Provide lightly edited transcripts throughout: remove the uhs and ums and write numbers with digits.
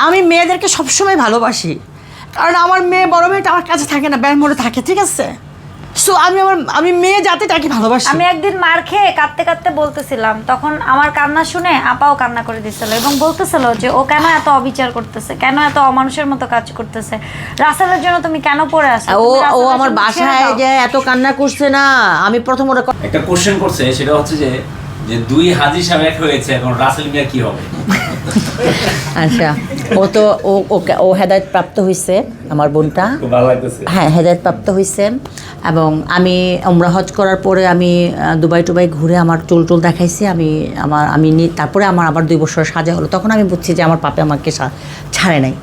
আমি মেয়েদেরকে সবসময় ভালোবাসি, কারণ আমার মেয়ে বড় মেয়েটা আমার কাছে থাকে না, ব্যাংক মোড়ে থাকে, ঠিক আছে? সো আমি মেয়ে জাতিটাকে ভালোবাসি। আমি একদিন মার খেয়ে কাঁদতে কাঁদতে বলতেছিলাম, তখন আমার কান্না শুনে আপাও কান্না করে দিচ্ছিল এবং বলতেছিল যে ও কেন এত অবিচার করতেছে, কেন এত অমানুষের মতো কাজ করতেছে, রাসেলের জন্য তুমি কেন পড়ে আসো? ও আমার বাসায় যে এত কান্না করছে না, আমি প্রথম ওরা একটা কোশ্চেন করছে, সেটা হচ্ছে যে দুই হাজি সাহেব এক হয়েছে, এখন রাসেল মিয়া কি হবে? আচ্ছা, ও তো ও হেদায়েত প্রাপ্ত হয়েছে, আমার বোনটা। খুব ভালো লাগতেছে। হ্যাঁ, হেদায়েত প্রাপ্ত হয়েছে। এবং আমি উমরা হজ করার পরে আমি দুবাই ঘুরে আমার চুল দেখাইছি। তারপরে আমার আবার 2 বছর সাজা হলো। তখন আমি বুঝছি যে আমার পাপে আমাকে ছাড়ে নাই,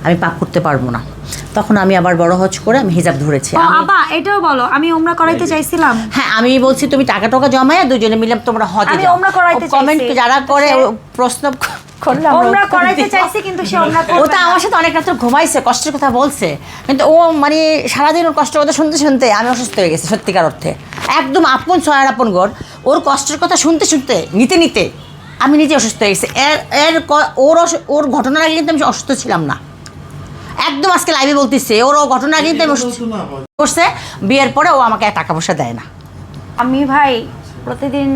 আমি পাপ করতে পারবো না। তখন আমি আবার বড় হজ করে আমি হিজাব ধরেছি। বাবা এটাও বলো, আমি উমরা করাইতে চাইছিলাম। হ্যাঁ, আমি বলছি তুমি টাকা জমায়া দুজনে মিলে তোমরা হজে আমি যাও। উমরা করাইতে কমেন্ট চাইছি। যারা করে প্রশ্ন করলাম, উমরা করাইতে চাইছি কিন্তু সে উমরা ও তো আমার সাথে অনেক রাত্রে ঘুমাইছে, কষ্টের কথা বলছে, কিন্তু ও মানে সারাদিন ওর কষ্টের কথা শুনতে শুনতে আমি অসুস্থ হয়ে গেছি সত্যিকার অর্থে। একদম আপন ছয়ের আপন ঘর, ওর কষ্টের কথা শুনতে শুনতে নিতে আমি নিজে অসুস্থ হয়ে গেছি। ওর ঘটনার আগে কিন্তু আমি অসুস্থ ছিলাম না, একদম আজকে লাইভে বলতেছে ওর ঘটনার আগে কিন্তু আমি অসুস্থ করছে। বিয়ের পরে ও আমাকে টাকা পয়সা দেয় না। আমি ভাই প্রতিদিন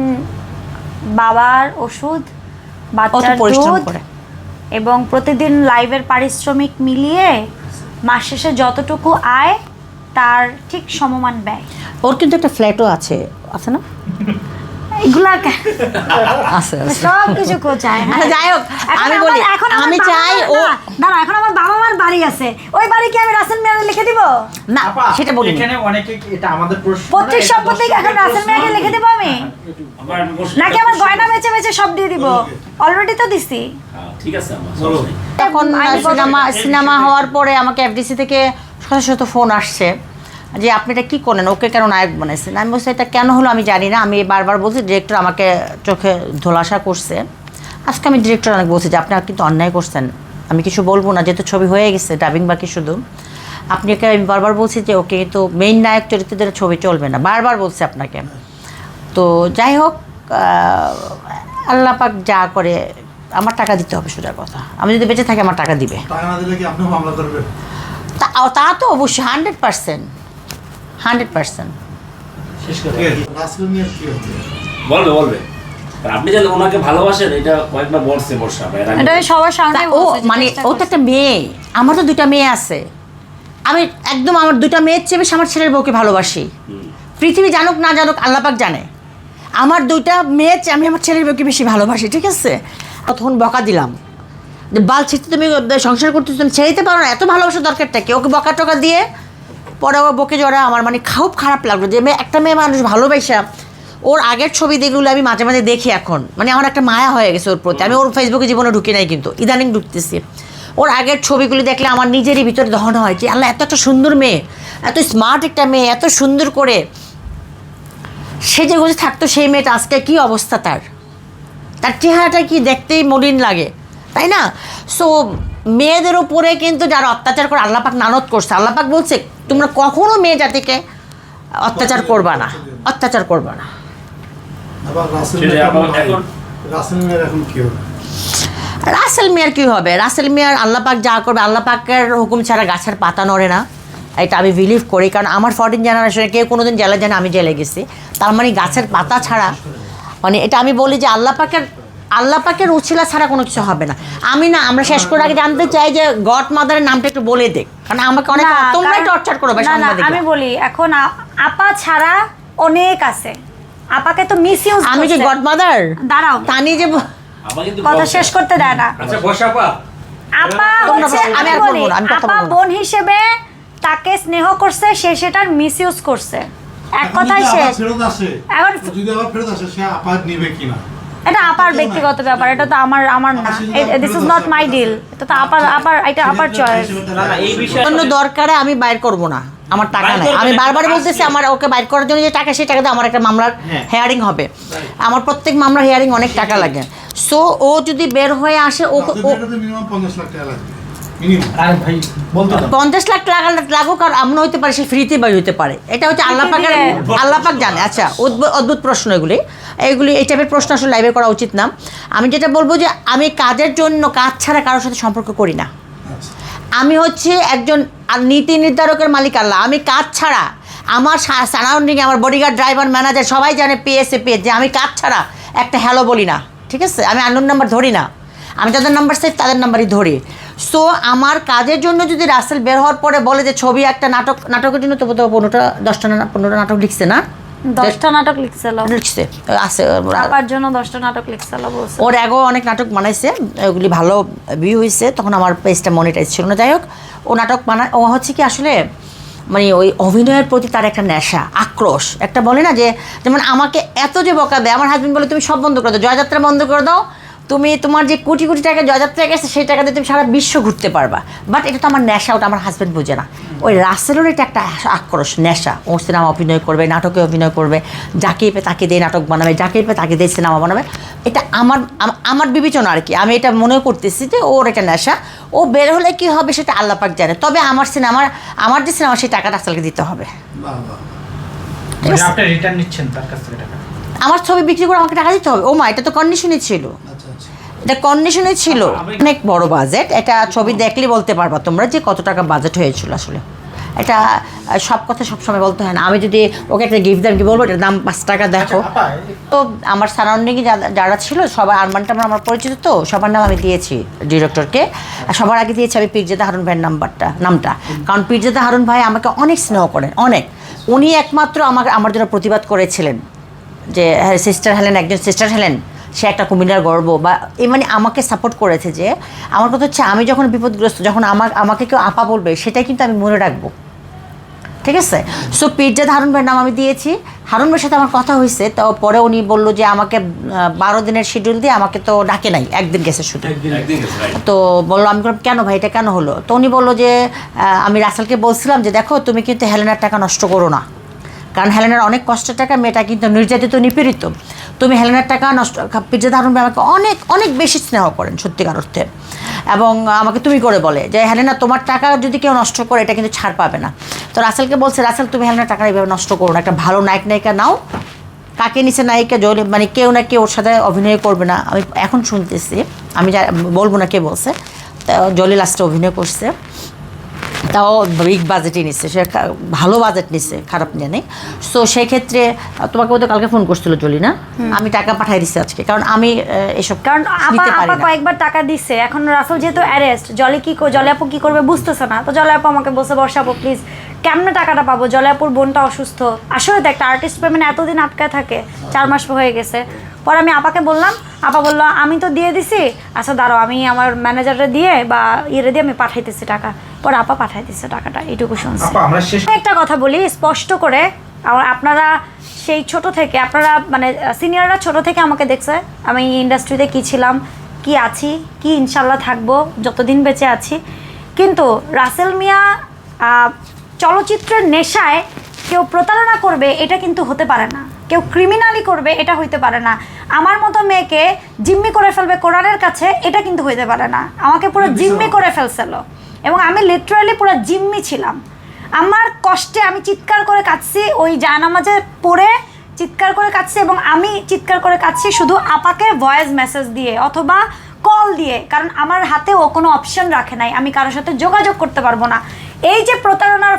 বাবার ওষুধ, বাচ্চার পরিশ্রম দুধ করে। এবং প্রতিদিন লাইভের পারিশ্রমিক মিলিয়ে মাস শেষে যতটুকু আয় তার ঠিক সমমান ব্যয়। ওর কিন্তু একটা ফ্ল্যাটও আছে না? এগুলা আছে সব কিছু কোচায়। আচ্ছা, যাই হোক, আমি বলি আমি চাই ও দাঁড়া, এখন আমার বাবা মার বাড়ি আছে, ওই বাড়ি কি আমি রাসেল মিয়াকে লিখে দিব? না, সেটা বলি এখানে অনেকে এটা আমাদের প্রশ্ন, পৈতৃক সম্পত্তি এখন রাসেল মিয়াকে লিখে দিব আমি, নাকি আমার গয়না বেচে সব দিয়ে দিব? অলরেডি তো দিছি। ঠিক আছে আমার এখন সিনেমা হওয়ার পরে আমাকে এফডিসি থেকে শত ফোন আসছে যে আপনি এটা কী করেন, ওকে কেন নায়ক বানাইছেন। আমি বলছি এটা কেন হলো আমি জানি না, আমি বারবার বলছি ডিরেক্টর আমাকে চোখে ধোলাসা করছে। আজকে আমি ডিরেক্টর অনেক বলছি যে আপনি কিন্তু অন্যায় করছেন, আমি কিছু বলবো না যেহেতু ছবি হয়ে গেছে, ডাবিং বাকি শুধু। আপনাকে আমি বারবার বলছি যে ওকে তো মেইন নায়ক চরিত্রদের ছবি চলবে না, বারবার বলছি আপনাকে। তো যাই হোক, আল্লাহ পাক যা করে, আমার টাকা দিতে হবে সোজা কথা। আমি যদি বেঁচে থাকি আমার টাকা দিবে। টাকা না দিলে কি আপনি মামলা করবেন? তা তো অবশ্যই 100%। শেষ করে রাসেল মিয়ার কি হবে? বলবে আপনি যদি ওনাকে ভালোবাসেন, এটা কয়েকবার বলছে বর্ষা ভাই। এটা আমি সবার সামনে ও মানে ও তো একটা মেয়ে, আমার তো 2টা মেয়ে আছে। আমি একদম আমার 2টা মেয়ের চেয়ে বেশি আমার ছেলের বউকে ভালোবাসি। পৃথিবী জানুক না জানুক আল্লাহ পাক জানে, আমার 2টা মেয়ের চেয়ে আমি আমার ছেলের বউকে বেশি ভালোবাসি, ঠিক আছে? তখন বকা দিলাম যে বাল ছিটতে তুমি সংসার করতে তুমি ছেড়ে দিতে পারো না, এত ভালোবাসার দরকারটা কি? ওকে বকা টকা দিয়ে পরে ও বকে জড়া আমার মানে খুব খারাপ লাগলো যে একটা মেয়ে মানুষ ভালোবাসা। ওর আগের ছবি যেগুলো আমি মাঝে মাঝে দেখি এখন, মানে আমার একটা মায়া হয়ে গেছে ওর প্রতি। আমি ওর ফেসবুকে জীবনে ঢুকি নাই, কিন্তু ইদানিং ঢুকতেছি। ওর আগের ছবিগুলি দেখলে আমার নিজেরই ভিতরে দহন হয় যে আল্লাহ, এত একটা সুন্দর মেয়ে, এত স্মার্ট একটা মেয়ে, এত সুন্দর করে সে যে গুজে থাকতো, সেই মেয়েটা আজকে কী অবস্থা, তার চেহারাটা কি দেখতেই মলিন লাগে, তাই না? সো মেয়েদের উপরে কিন্তু যারা অত্যাচার করে আল্লাহ পাক নানত করছে। আল্লাহ পাক বলছে তোমরা কখনো মেয়ে জাতিকে অত্যাচার করবা না। আবার রাসেল মিয়ার এখন কি হবে? রাসেল মিয়ার কী হবে? রাসেল মিয়ার আল্লাহ পাক যা করবে, আল্লাহ পাকের হুকুম ছাড়া গাছের পাতা নড়ে না, এটা আমি বিলিভ করি। কারণ আমার 14 জেনারেশনে কেউ কোনো দিন জেলে জানে, আমি জেলে গেছি। তার মানে গাছের পাতা ছাড়া, মানে এটা আমি বলি যে আল্লাহ পাকের উছিলা ছাড়া কোনো কিছু হবে না। আমরা শেষ করার আগে জানতে চাই যে গড মাদারের নামটা একটু বলে দে, কারণ আমাকে অনেক তোমরাই টর্চার করো ভাই সাংবাদিকরা। আমি বলি এখন আপা ছাড়া অনেক আছে, আপাকে তো মিসইউজ। আমি যে গড মাদার, দাঁড়াও তানি যে কথা শেষ করতে দেয় না। আচ্ছা বর্ষা আপা, আপা তোমরা হচ্ছে, বলো, আমি আর বলি বলবো না, আমি কথা আপা বলবো না। বোন হিসেবে তাকে স্নেহ করছে, সে সেটার মিসইউজ করছে, এক কথাই শেষ। ফেরত আসে, এখন যদি আবার ফেরত আসে সে আপা নিবে কিনা এটা আপার ব্যক্তিগত ব্যাপার, এটা তো আমার না। This is not my deal, এটা তো আপার চয়েস। এই বিষয়ে অন্য দরকারে আমি বাইর করব না, আমার টাকা নাই। আমি বারবার বলতেছি আমার ওকে বাইর করার জন্য যে টাকা, সেই টাকাতে আমার একটা মামলার হেয়ারিং হবে। আমার প্রত্যেক মামলার হেয়ারিং অনেক টাকা লাগে। সো ও যদি বের হয়ে আসে, মিনিমাম 50 লাখ টাকা লাগবে। আরে ভাই বলতে দাও। 50 লাখ লাগুক আর এমন হইতে পারে সে ফ্রিতে বাই হতে পারে, এটা হচ্ছে আল্লাহ পাক জানে। আচ্ছা, অদ্ভুত প্রশ্ন এগুলি এই টাইপের প্রশ্ন আসলে লাইভে করা উচিত না। আমি যেটা বলবো যে আমি কাজের জন্য কাজ ছাড়া কারোর সাথে সম্পর্ক করি না। আমি হচ্ছে একজন নীতি নির্ধারকের মালিক আল্লাহ। আমি কাজ ছাড়া আমার সারাউন্ডিংয়ে আমার বডিগার্ড, ড্রাইভার, ম্যানেজার সবাই জানে, পিএসএ যে আমি কাজ ছাড়া একটা হ্যালো বলি না, ঠিক আছে? আমি আননোন নাম্বার ধরি না, আমি যাদের নাম্বার সেভ তাদের নাম্বারই ধরি। সো আমার কাজের জন্য যদি রাসেল বের হওয়ার পরে বলে যে ছবি একটা নাটকের জন্য, তবু তো 15টা নাটক লিখছে না? 10টা নাটক লিখছিল, লিখছে আছে আপার জন্য 10টা নাটক লিখছিল বলছে। ওর আগেও অনেক নাটক বানাইছে, ওগুলি ভালো ভিউ হয়েছে, তখন আমার পেজটা মনিটাইজ ছিল না। যাই হোক, ও নাটক বানায়, ও হচ্ছে কি আসলে মানে ওই অভিনয়ের প্রতি তার একটা নেশা, আক্রোশ একটা বলে না, যে যেমন আমাকে এত যে বকা দেয়, আমার হাজবেন্ড বলে তুমি সব বন্ধ করে দাও, জয়যাত্রা বন্ধ করে দাও, তুমি তোমার যে কোটি কোটি টাকা জয়যাত্রা গেছে সেই টাকা দিয়ে তুমি সারা বিশ্ব ঘুরতে পারবা। বাট এটা তো আমার নেশা, ওটা আমার হাজব্যান্ড বোঝে না। ওই রাসেলের এটা একটা আক্রোশ, নেশা। ও সিনেমা অভিনয় করবে, নাটকে অভিনয় করবে, যাকে পেয়ে তাকে দিয়ে নাটক বানাবে, যাকে পেয়ে তাকে দিয়ে সিনেমা বানাবে। এটা আমার বিবেচনা আর কি, আমি এটা মনে করতেছি যে ওর এটা নেশা। ও বের হলে কি হবে সেটা আল্লাহ পাক জানে। তবে আমার যে সিনেমা সেই টাকা রাসেলকে দিতে হবে। ঠিক আছে? আপনি রিটার্ন নিচ্ছেন তার কাছ থেকে টাকা? আমার ছবি বিক্রি করে আমাকে টাকা দিতে হবে। ও মা, এটা তো কন্ডিশনে ছিল, এটা কন্ডিশনে ছিল। অনেক বড় বাজেট, এটা ছবি দেখলে বলতে পারবা তোমরা যে কত টাকা বাজেট হয়েছিল। আসলে এটা সব কথা সবসময় বলতে হয় না। আমি যদি ওকে একটা গিফট দেন, কি বলবো এটার দাম 5 টাকা, দেখো। তো আমার সারাউন্ডিংয়ে যারা ছিল সবাই আরমানটা আমার পরিচিত, তো সবার নাম আমি দিয়েছি ডিরেক্টরকে। সবার আগে দিয়েছি আমি পীরজাদা হারুন ভাইয়ের নামটা, কারণ পীরজাদা হারুন ভাই আমাকে অনেক স্নেহ করেন, অনেক। উনি একমাত্র আমার জন্য প্রতিবাদ করেছিলেন যে সিস্টার হেলেন, একজন সিস্টার হেলেন, সে একটা কুমিল্লার গর্ব, বা মানে আমাকে সাপোর্ট করেছে। যে আমার কথা হচ্ছে আমি যখন বিপদগ্রস্ত, যখন আমাকে কেউ আপা বলবে, সেটাই কিন্তু আমি মনে রাখবো, ঠিক আছে? সো পীরজাদা হারুন ভাইয়ের নাম আমি দিয়েছি। হারুন ভাইয়ের সাথে আমার কথা হয়েছে, তো পরে উনি বললো যে আমাকে 12 দিনের শিডিউল দিয়ে, আমাকে তো ডাকে নাই, একদিন গেছে শুধু। তো বললো, আমি বললাম কেন ভাই, এটা কেন হলো? তো উনি বললো যে আমি রাসেলকে বলছিলাম যে দেখো তুমি কিন্তু হেলেনার টাকা নষ্ট করো না, কারণ হেলেনার অনেক কষ্টের টাকা, মেয়েটা কিন্তু নির্যাতিত, নিপীড়িত। তুমি হেলেনার টাকা নষ্ট। পীরজাদা হারুন ভাই আমাকে অনেক অনেক বেশি স্নেহ করেন সত্যিকার অর্থে, এবং আমাকে তুমি করে বলে যে হেলেনা তোমার টাকা যদি কেউ নষ্ট করে এটা কিন্তু ছাড় পাবে না। তো রাসেলকে বলছে, রাসেল তুমি হেলেনার টাকা এইভাবে নষ্ট করো না, একটা ভালো নায়িকা নাও। কাকে নিচে নায়িকা মানে কেউ না কেউ ওর সাথে অভিনয় করবে না। আমি এখন শুনতেছি, আমি বলবো না কে বলছে, তা জলি লাস্টে অভিনয় করছে, তাও বিগ বাজেটই নিচ্ছে, সে ভালো বাজেট নিচ্ছে, খারাপ নিয়ে নেই। সো সেই ক্ষেত্রে তোমাকে বোধহয় কালকে ফোন করছিল জলি, না? আমি টাকা পাঠাই দিচ্ছি আজকে, কারণ আমি এসব কারণ দিতে পারি আপা না। কয়েকবার টাকা দিচ্ছে, এখন রাসেল যেহেতু অ্যারেস্ট, জলি আপু কি করবে বুঝতেছে না। তো জলি আপু আমাকে বলছে, বর্ষা আপু প্লিজ, কেমনে টাকাটা পাবো? জলি আপুর বোনটা অসুস্থ। আসলে তো একটা আর্টিস্ট পেমেন্ট এতদিন আটকায় থাকে, 4 মাস হয়ে গেছে। পরে আমি আপাকে বললাম, আপা বললো আমি তো দিয়ে দিছি, আচ্ছা দাঁড়াও আমি আমার ম্যানেজারে দিয়ে বা ইয়ে দিয়ে আমি পাঠাইতেছি টাকা। পরে আপা পাঠাই দিচ্ছে টাকাটা, এইটুকু শুনছি। আমরা শেষ একটা কথা বলি স্পষ্ট করে, আপনারা সেই ছোট থেকে, আপনারা মানে সিনিয়ররা ছোট থেকে আমাকে দেখছে আমি ইন্ডাস্ট্রিতে কী ছিলাম, কি আছি, কি ইনশাল্লাহ থাকবো যতদিন বেঁচে আছি। কিন্তু রাসেল মিয়া চলচ্চিত্রের নেশায় কেউ প্রতারণা করবে এটা কিন্তু হতে পারে না, কেউ ক্রিমিনালি করবে এটা হইতে পারে না। আমার মতো মেয়েকে জিম্মি করে ফেলবে কোরআনের কাছে, এটা কিন্তু হইতে পারে না। আমাকে পুরো জিম্মি করে ফেলছিল, এবং আমি লিটারালি পুরো জিম্মি ছিলাম। আমার কষ্টে আমি চিৎকার করে কাঁদছি, ওই জায়নামাজে পড়ে চিৎকার করে কাঁদছি, এবং আমি চিৎকার করে কাঁদছি শুধু আপাকে ভয়েস মেসেজ দিয়ে অথবা কল দিয়ে, কারণ আমার হাতে ও কোনো অপশন রাখে নাই, আমি কারোর সাথে যোগাযোগ করতে পারবো না। এই যে প্রতারণার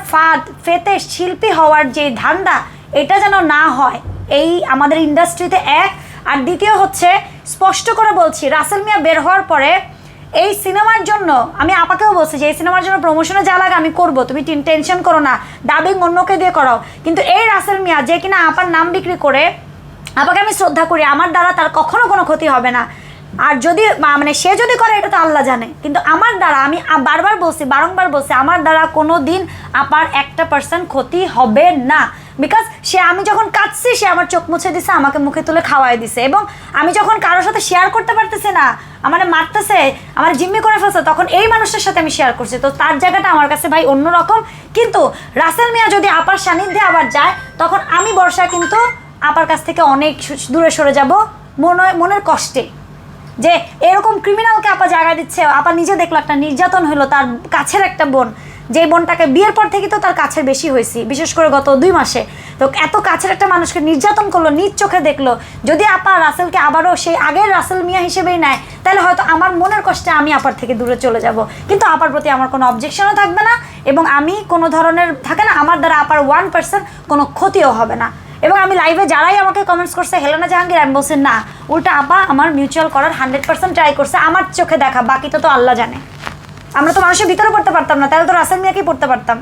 ফেতে শিল্পী হওয়ার যে ধান্দা, এটা যেন না হয় এই আমাদের ইন্ডাস্ট্রিতে, এক। আর দ্বিতীয় হচ্ছে, স্পষ্ট করে বলছি, রাসেল মিয়া বের হওয়ার পরে এই সিনেমার জন্য আমি আপাকেও বলছি যে এই সিনেমার জন্য প্রমোশনে যা লাগে আমি করবো, তুমি টেনশন করো না, ডাবিং অন্যকে দিয়ে করাও। কিন্তু এই রাসেল মিয়া যে কিনা আপার নাম বিক্রি করে, আপাকে আমি শ্রদ্ধা করি, আমার দ্বারা তার কখনো কোনো ক্ষতি হবে না। আর যদি মানে সে যদি করে এটা তো আল্লাহ জানে, কিন্তু আমার দ্বারা, আমি বারবার বলছি, বারংবার বলছি, আমার দ্বারা কোনো দিন আপার 1% ক্ষতি হবে না। বিকজ সে, আমি যখন কাঁদছি সে আমার চোখ মুছে দিছে, আমাকে মুখে তুলে খাওয়াই দিছে, এবং আমি যখন কারোর সাথে শেয়ার করতে পারতেছি না, আমার মারতেছে, আমার জিম্মি করে ফেলছে, তখন এই মানুষটার সাথে আমি শেয়ার করছি। তো তার জায়গাটা আমার কাছে ভাই অন্যরকম। কিন্তু রাসেল মিয়া যদি আপার সান্নিধ্যে আবার যায়, তখন আমি বর্ষা কিন্তু আপার কাছ থেকে অনেক দূরে সরে যাব মনের কষ্টে। যে এরকম ক্রিমিনালকে আপা জায়গা দিচ্ছে। আপা নিজে দেখলো একটা নির্যাতন হলো তার কাছের একটা বোন, যে বোনটাকে বিয়ের পর থেকে তো তার কাছের বেশি হয়েছি, বিশেষ করে গত 2 মাসে। তো এত কাছের একটা মানুষকে নির্যাতন করলো, নিজ চোখে দেখলো। যদি আপা রাসেলকে আবারও সেই আগের রাসেল মিয়া হিসেবেই নেয়, তাহলে হয়তো আমার মনের কষ্টে আমি আপার থেকে দূরে চলে যাব, কিন্তু আপার প্রতি আমার কোনো অবজেকশনও থাকবে না, এবং আমি কোনো ধরনের থাকে না আমার দ্বারা আপার 1% কোনো ক্ষতিও হবে না। এবং আমি লাইভে যারাই আমাকে কমেন্টস করছে হেলেনা জাহাঙ্গীর, আমি বলছি না, উল্টা আপা আমার মিউচুয়াল করার 100% ট্রাই করছে, আমার চোখে দেখা, বাকিটা তো আল্লাহ জানে। আমরা তো মানুষের ভিতরে পড়তে পারতাম না, তাহলে তো রাসেল মিয়াকেই পড়তে পারতাম।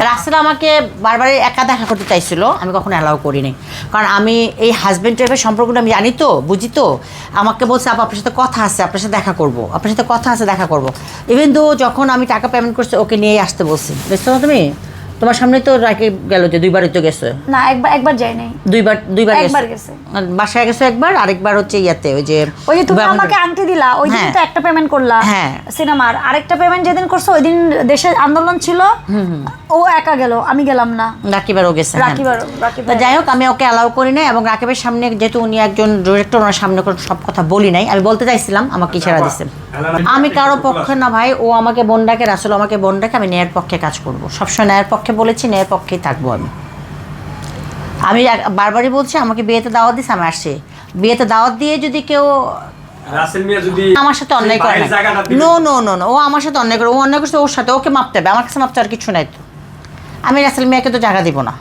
রাসেল আমাকে বারবার একা দেখা করতে চাইছিল, আমি কখনো অ্যালাউ করিনি, কারণ আমি এই হাজব্যান্ড ওয়াইফের সম্পর্কটা আমি জানি তো, বুঝি তো। আমাকে বলছে আপা আপনার সাথে কথা আছে, আপনার সাথে দেখা করবো, আপনার সাথে কথা আছে, দেখা করবো। ইভেন তো যখন আমি টাকা পেমেন্ট করছি ওকে নিয়েই আসতে বলছি, বুঝছো না তুমি? তোমার সামনে তো রাখে গেল যে 2বারই তো গেছে। না, একবার যাই নাই, দুইবার একবার গেছে। বাসায় গেছে একবার, আরেকবার হচ্ছে ইয়াতে ওই যে তুমি আমাকে আংটি দিলা, ওই দিন তো একটা পেমেন্ট করলা সিনেমার, আরেকটা পেমেন্ট যেদিন করছো ওই দিন দেশের আন্দোলন ছিল, ও একা গেল, আমি গেলাম না। রাকিবারও গেছে, তো যাই হোক আমি ওকে অ্যালাউ করি নাই। এবং রাকিবের সামনে যেহেতু উনি একজন ডিরেক্টর, ওনার সামনে কোনো সব কথা বলি নাই, আমি বলতে চাইছিলাম, আমাকে ইশারা দিচ্ছে। আমি কারো পক্ষে না ভাই, ও আমাকে বোন ডাকে, রাসেল আমাকে বোন ডাকে, আমি ন্যায়ের পক্ষে কাজ করবো, সবসময় ন্যায়ের পক্ষে বলেছি, ন্যায়ের পক্ষেই থাকবো। আমি বারবারই বলছি, আমাকে বিয়েতে দাওয়াত দিচ্ছে, আমি আসছি। বিয়েতে দাওয়াত দিয়ে যদি কেউ রাসেল মিয়া যদি আমার সাথে অন্যায় করে, নো নো নো নো, ও আমার সাথে অন্যায় করে, ও অন্যায় করছে ওর সাথে, ওকে মাপতে হবে, আমার কাছে মাপতে আর কিছু নাই। তো আমি রাসেল মিয়াকে তো জায়গা দিব না।